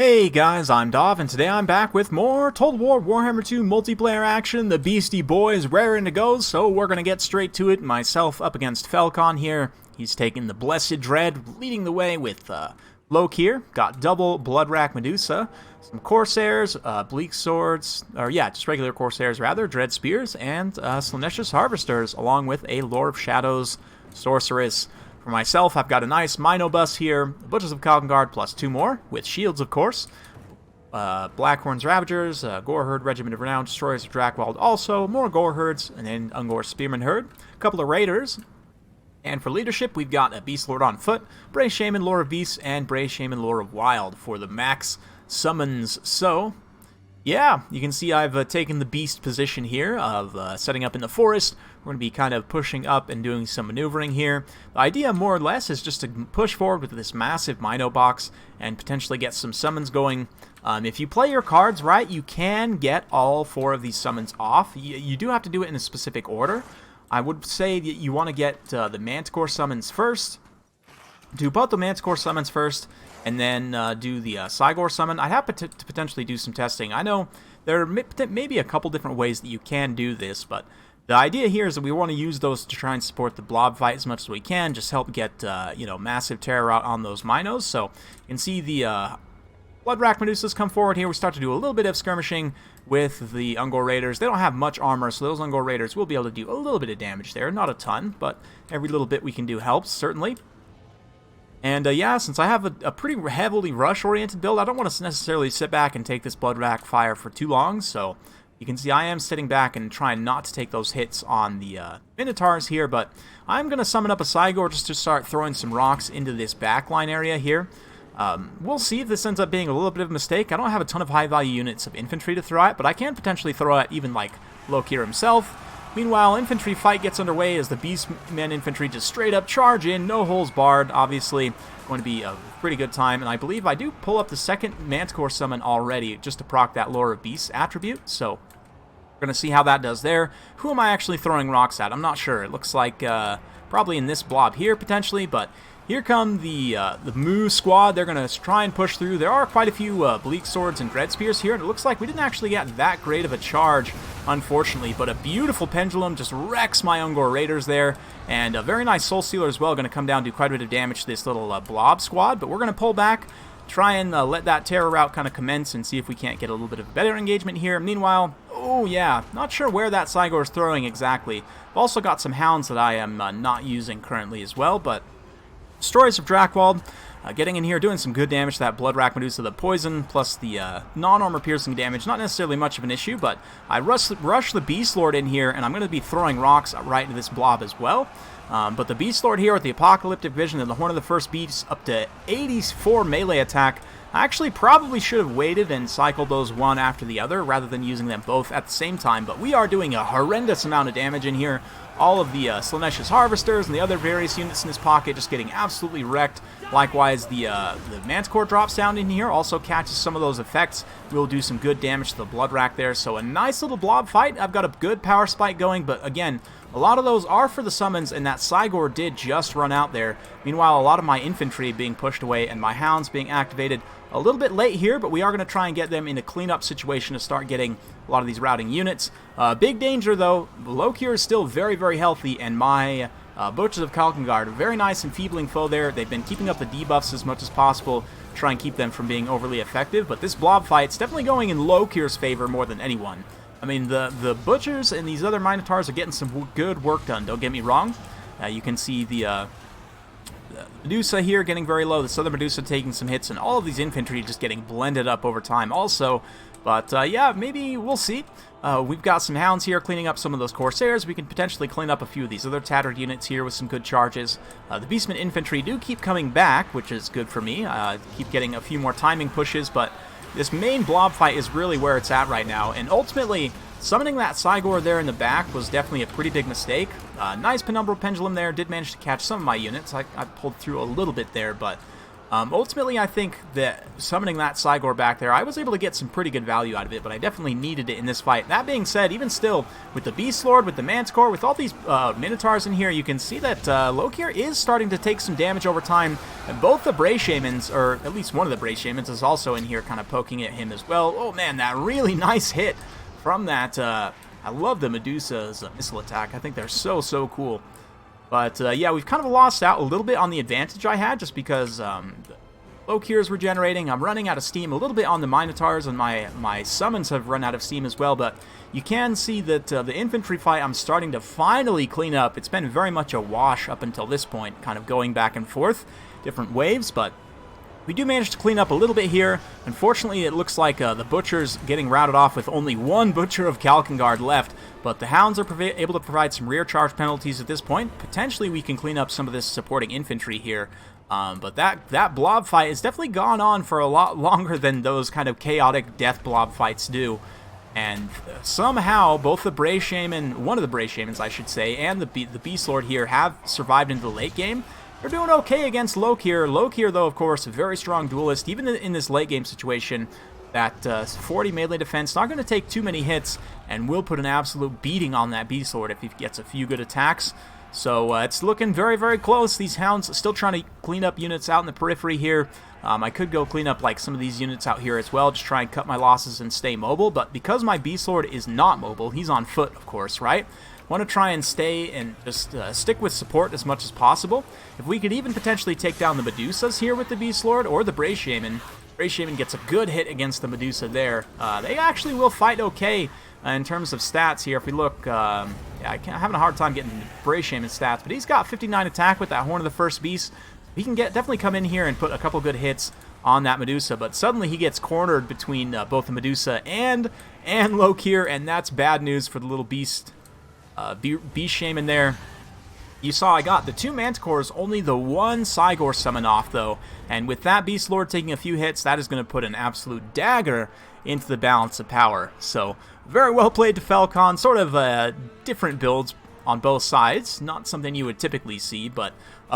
Hey guys, I'm Dov, and today I'm back with more Total War Warhammer 2 multiplayer action. The Beastie Boys raring to go, so we're gonna get straight to it. Myself up against Falcon here. He's taking the Blessed Dread, leading the way with Loke here. Got double Bloodrack Medusa, some Corsairs, Bleak Swords, just regular Corsairs rather, Dread Spears, and Slaanesha's Harvesters, along with a Lord of Shadows Sorceress. For myself, I've got a nice MINOBUS here, Butchers of Calgard plus 2 more, with shields of course, Blackhorn's Ravagers, Goreherd Regiment of Renown, Destroyers of Drakwold also, more Goreherds, and then Ungor Spearman Herd, a couple of Raiders, and for leadership we've got a Beast Lord on foot, Bray Shaman Lore of Beasts, and Bray Shaman Lore of Wild for the max summons. So yeah, you can see I've taken the beast position here of setting up in the forest. We're going to be kind of pushing up and doing some maneuvering here. The idea, more or less, is just to push forward with this massive Mino box and potentially get some summons going. If you play your cards right, you can get all 4 of these summons off. You do have to do it in a specific order. I would say that you want to get the Manticore summons first. Do both the Manticore summons first, and then do the Cygor summon. I'd have to potentially do some testing. I know there may be a couple different ways that you can do this, but the idea here is that we want to use those to try and support the blob fight as much as we can, just help get massive terror out on those Minos. So you can see the Bloodrack Medusas come forward here. We start to do a little bit of skirmishing with the Ungor Raiders. They don't have much armor, so those Ungor Raiders will be able to do a little bit of damage there. Not a ton, but every little bit we can do helps, certainly. And yeah, since I have a pretty heavily rush-oriented build, I don't want to necessarily sit back and take this Bloodrack fire for too long, so you can see I am sitting back and trying not to take those hits on the Minotaurs here, but I'm going to summon up a Cygor just to start throwing some rocks into this backline area here. We'll see if this ends up being a little bit of a mistake. I don't have a ton of high-value units of infantry to throw at, but I can potentially throw at even, like, Loki himself. Meanwhile, infantry fight gets underway as the Beastmen infantry just straight up charge in, no holes barred, obviously. Going to be a pretty good time, and I believe I do pull up the second Manticore summon already just to proc that Lore of Beasts attribute, so we're going to see how that does there. Who am I actually throwing rocks at? I'm not sure. It looks like probably in this blob here, potentially, but here come the Moo squad. They're going to try and push through. There are quite a few Bleak Swords and Dread Spears here, and it looks like we didn't actually get that great of a charge, unfortunately, but a beautiful Pendulum just wrecks my Ungor Raiders there, and a very nice Soul Stealer as well, going to come down, do quite a bit of damage to this little blob squad, but we're going to pull back, try and let that terror route kind of commence and see if we can't get a little bit of better engagement here. Meanwhile, oh yeah, not sure where that Cygor is throwing exactly. I've also got some Hounds that I am not using currently as well, but Destroyers of Drakwold, getting in here, doing some good damage to that Bloodrack Medusa, the poison, plus the non-armor piercing damage. Not necessarily much of an issue, but I rush the Beast Lord in here, and I'm going to be throwing rocks right into this blob as well. But the Beast Lord here with the Apocalyptic Vision and the Horn of the First Beast up to 84 melee attack. I actually probably should have waited and cycled those one after the other rather than using them both at the same time, but we are doing a horrendous amount of damage in here. All of the Slaanesha's Harvesters and the other various units in his pocket just getting absolutely wrecked. Likewise, the Manticore drops down in here, also catches some of those effects. We'll do some good damage to the Bloodrack there, so a nice little blob fight. I've got a good power spike going, but again, a lot of those are for the summons, and that Cygor did just run out there. Meanwhile, a lot of my infantry being pushed away and my Hounds being activated a little bit late here, but we are going to try and get them in a cleanup situation to start getting a lot of these routing units. Big danger, though. Loki is still very, very healthy, and my Butchers of Calgard, a very nice enfeebling foe there. They've been keeping up the debuffs as much as possible, try and keep them from being overly effective, but this blob fight's definitely going in Lokir's favor more than anyone. I mean, the Butchers and these other Minotaurs are getting some good work done, don't get me wrong. You can see the Medusa here getting very low, the Southern Medusa taking some hits, and all of these infantry just getting blended up over time also. But yeah, maybe we'll see. We've got some Hounds here cleaning up some of those Corsairs. We can potentially clean up a few of these other tattered units here with some good charges. The Beastmen infantry do keep coming back, which is good for me. Keep getting a few more timing pushes, but this main blob fight is really where it's at right now, and ultimately, summoning that Cygor there in the back was definitely a pretty big mistake. Nice Penumbral Pendulum there, did manage to catch some of my units. I pulled through a little bit there, but Ultimately, I think that summoning that Cygor back there, I was able to get some pretty good value out of it, but I definitely needed it in this fight. That being said, even still, with the Beast Lord, with the Manticore, with all these Minotaurs in here, you can see that Lokir is starting to take some damage over time. And both the Bray Shamans, or at least one of the Bray Shamans, is also in here kind of poking at him as well. Oh man, that really nice hit from that. I love the Medusa's missile attack. I think they're so, so cool. But, yeah, we've kind of lost out a little bit on the advantage I had just because Lokir's regenerating. I'm running out of steam a little bit on the Minotaurs, and my summons have run out of steam as well. But you can see that the infantry fight I'm starting to finally clean up. It's been very much a wash up until this point, kind of going back and forth, different waves, but we do manage to clean up a little bit here. Unfortunately, it looks like the Butcher's getting routed off with only one Butcher of Kalkengard left, but the Hounds are able to provide some rear charge penalties at this point. Potentially, we can clean up some of this supporting infantry here, but that blob fight has definitely gone on for a lot longer than those kind of chaotic death blob fights do. And somehow, both the Bray Shaman, one of the Bray Shamans, I should say, and the Beast Lord here have survived into the late game. They're doing okay against Lokir. Lokir, though, of course, a very strong duelist. Even in this late-game situation, that 40 melee defense, not going to take too many hits, and will put an absolute beating on that Beast Lord if he gets a few good attacks. So it's looking very, very close. These Hounds still trying to clean up units out in the periphery here. I could go clean up like some of these units out here as well, just try and cut my losses and stay mobile. But because my Beast Lord is not mobile, he's on foot, of course, right? Want to try and stay and just stick with support as much as possible. If we could even potentially take down the Medusas here with the Beast Lord or the Bray Shaman, Bray Shaman gets a good hit against the Medusa there. They actually will fight okay in terms of stats here. If we look, yeah, I'm having a hard time getting Bray Shaman stats, but he's got 59 attack with that Horn of the First Beast. He can definitely come in here and put a couple good hits on that Medusa, but suddenly he gets cornered between both the Medusa and Lokir, and that's bad news for the little Beast Shaman there. You saw I got the two Manticores, only the one Cygor summon off though, and with that Beast Lord taking a few hits, that is going to put an absolute dagger into the balance of power. So very well played to Falcon, sort of different builds on both sides, not something you would typically see, but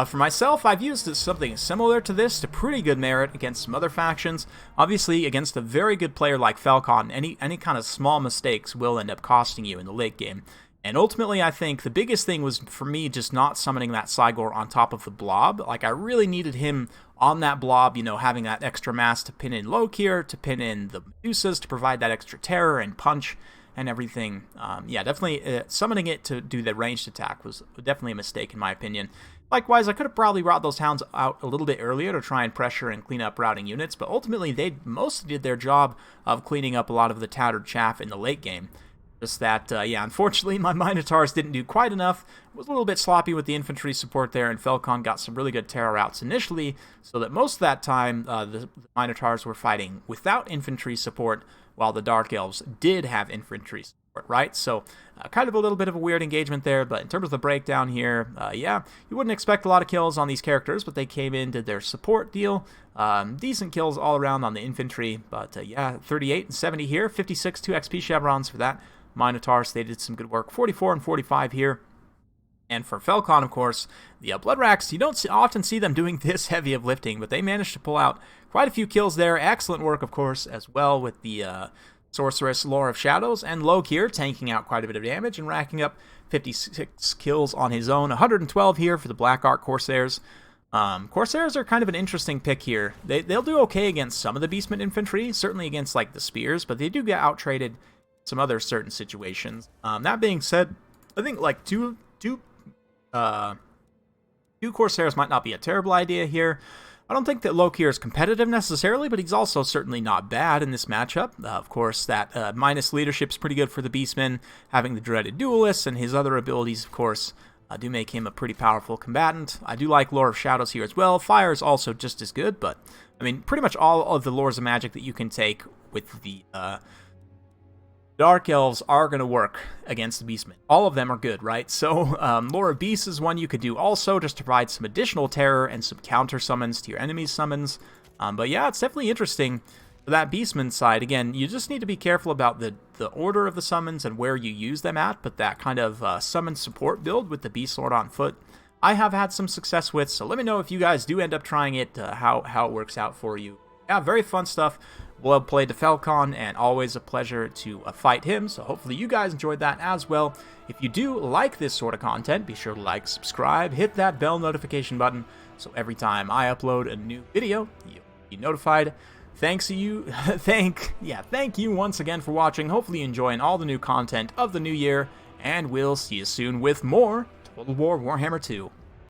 for myself, I've used something similar to this to pretty good merit against some other factions. Obviously, against a very good player like Falcon, any kind of small mistakes will end up costing you in the late game. And ultimately, I think the biggest thing was, for me, just not summoning that Cygor on top of the blob. Like, I really needed him on that blob, you know, having that extra mass to pin in Lokir, to pin in the Medusas, to provide that extra terror and punch and everything. Yeah, definitely summoning it to do the ranged attack was definitely a mistake, in my opinion. Likewise, I could have probably routed those Hounds out a little bit earlier to try and pressure and clean up routing units, but ultimately, they mostly did their job of cleaning up a lot of the tattered chaff in the late game. Just that, yeah, unfortunately, my Minotaurs didn't do quite enough. Was a little bit sloppy with the infantry support there, and Falcon got some really good terror routes initially, so that most of that time, the Minotaurs were fighting without infantry support, while the Dark Elves did have infantry support, right? So, kind of a little bit of a weird engagement there, but in terms of the breakdown here, yeah, you wouldn't expect a lot of kills on these characters, but they came in, did their support deal. Decent kills all around on the infantry, but yeah, 38 and 70 here, 56 2 XP chevrons for that. Minotaurs, they did some good work. 44 and 45 here. And for Falcon, of course, the Blood Racks, you don't often see them doing this heavy of lifting, but they managed to pull out quite a few kills there. Excellent work, of course, as well with the Sorceress Lore of Shadows, and Lokir tanking out quite a bit of damage and racking up 56 kills on his own. 112 here for the Black Ark Corsairs. Corsairs are kind of an interesting pick here. They'll do okay against some of the Beastmen infantry, certainly against like the spears, but they do get out-traded some other certain situations. That being said, I think like two Corsairs might not be a terrible idea here. I don't think that Lokir is competitive necessarily, but he's also certainly not bad in this matchup. Of course, that minus leadership is pretty good for the Beastmen, having the dreaded duelist, and his other abilities, of course, do make him a pretty powerful combatant. I do like Lore of Shadows here as well. Fire is also just as good, but I mean, pretty much all of the Lores of Magic that you can take with the Dark Elves are going to work against the Beastmen. All of them are good, right? So, Lore of Beasts is one you could do also, just to provide some additional terror and some counter summons to your enemy's summons. But yeah, it's definitely interesting for that Beastman side. Again, you just need to be careful about the order of the summons and where you use them at, but that kind of summon support build with the Beast Lord on foot, I have had some success with, so let me know if you guys do end up trying it, how it works out for you. Yeah, very fun stuff. Well played to Falcon, and always a pleasure to fight him, so hopefully you guys enjoyed that as well. If you do like this sort of content, be sure to like, subscribe, hit that bell notification button, so every time I upload a new video, you'll be notified. Thank you once again for watching. Hopefully you're enjoying all the new content of the new year, and we'll see you soon with more Total War Warhammer 2.